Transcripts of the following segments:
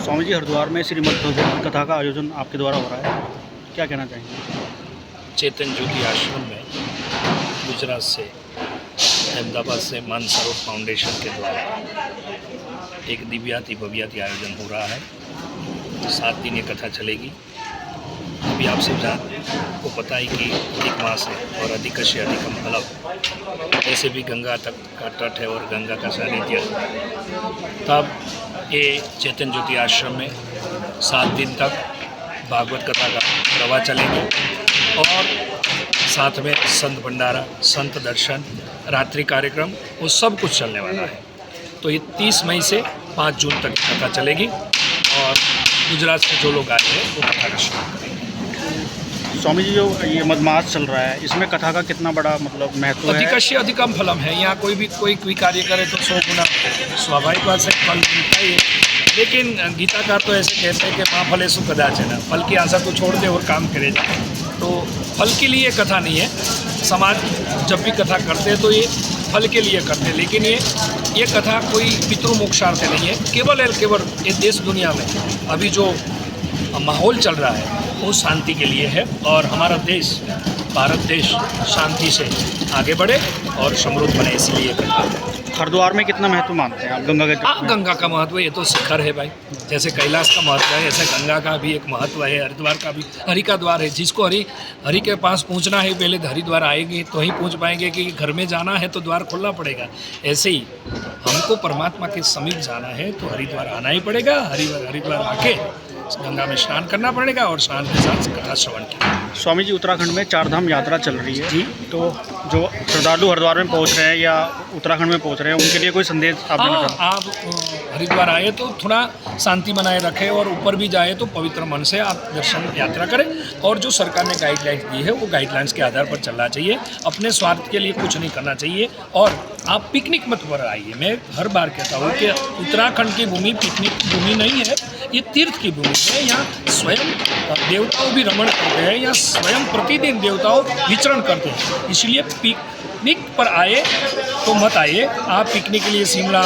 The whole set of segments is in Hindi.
स्वामी जी, हरिद्वार में श्रीमद् भगवत कथा का आयोजन आपके द्वारा हो रहा है, क्या कहना चाहेंगे? चेतन ज्योति आश्रम में गुजरात से, अहमदाबाद से मानसरोवर फाउंडेशन के द्वारा एक दिव्याति भव्याति आयोजन हो रहा है। 7 दिन ये कथा चलेगी। अभी आप सब को पता है कि अधिक मास है और अधिक से अधिकम फलम, ऐसे भी गंगा तक का तट है और गंगा का सानिध्य है। तब ये चेतन ज्योति आश्रम में 7 दिन तक भागवत कथा का प्रवाह चलेंगे और साथ में संत भंडारा, संत दर्शन, रात्रि कार्यक्रम, वो सब कुछ चलने वाला है। तो ये 30 मई से 5 जून तक कथा चलेगी और गुजरात से जो लोग आए हैं वो कथा का श्रवण करेंगे। स्वामी जी, जो ये मदमास चल रहा है, इसमें कथा का कितना बड़ा मतलब महत्व है? अधिकस्य अधिकम फलम है। यहाँ कोई कार्य करे तो 100 गुना स्वाभाविक बात से फल मिलता ही है। लेकिन गीताकार तो ऐसे कहते हैं कि माँ फलेषु कदाचन, फल की आशा तो छोड़ दे और काम करे। तो फल के लिए कथा नहीं है। समाज जब भी कथा करते हैं तो ये फल के लिए करते हैं, लेकिन ये कथा कोई पितृमोक्षार्थ नहीं है। केवल ये देश दुनिया में अभी जो माहौल चल रहा है वो शांति के लिए है और हमारा देश, भारत देश शांति से आगे बढ़े और समृद्ध बने, इसलिए कथा है। हरिद्वार में कितना महत्व मानते हैं आप गंगा के? गंगा का महत्व ये तो शिखर है भाई। जैसे कैलाश का महत्व है, ऐसे गंगा का भी एक महत्व है। हरिद्वार का भी हरि का द्वार है। जिसको हरि के पास पहुंचना है, पहले हरिद्वार आएंगे तो ही पहुंच पाएंगे। कि घर में जाना है तो द्वार खोलना पड़ेगा। ऐसे ही हमको परमात्मा के समीप जाना है तो हरिद्वार आना ही पड़ेगा। हरिद्वार आके गंगा में स्नान करना पड़ेगा और स्नान के साथ कथा श्रवण किया। स्वामी जी, उत्तराखंड में 4 धाम यात्रा चल रही है जी। तो जो श्रद्धालु हरिद्वार में पहुंच रहे हैं या उत्तराखंड में पहुंच रहे हैं, उनके लिए कोई संदेश आप देना चाहते हैं? आप हरिद्वार आए तो थोड़ा शांति बनाए रखें और ऊपर भी जाए तो पवित्र मन से आप दर्शन यात्रा करें। और जो सरकार ने गाइडलाइंस दी है वो गाइडलाइंस के आधार पर चलना चाहिए। अपने स्वार्थ के लिए कुछ नहीं करना चाहिए और आप पिकनिक मत पर आइए। मैं हर बार कहता हूँ कि उत्तराखंड की भूमि पिकनिक भूमि नहीं है, ये तीर्थ की भूमि है। यहाँ स्वयं देवताओं भी रमण करते हैं, यहाँ स्वयं प्रतिदिन देवताओं विचरण करते हैं। इसलिए पिकनिक पर आए तो मत आइए। आप पिकनिक के लिए शिमला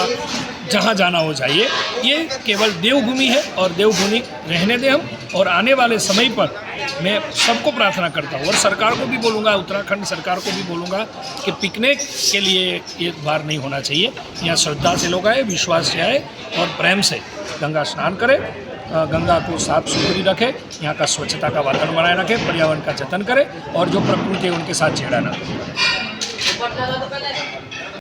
जहाँ जाना हो जाइए। ये केवल देवभूमि है और देवभूमि रहने दें हम। और आने वाले समय पर मैं सबको प्रार्थना करता हूँ और सरकार को भी बोलूँगा, उत्तराखंड सरकार को भी बोलूँगा कि पिकनिक के लिए ये बार नहीं होना चाहिए। यहाँ श्रद्धा से लोग आए, विश्वास से आए और प्रेम से गंगा स्नान करें, गंगा को साफ सुथरी रखें, यहाँ का स्वच्छता का वातावरण बनाए रखें, पर्यावरण का जतन करें और जो प्रकृति है उनके साथ छेड़ा ना करें।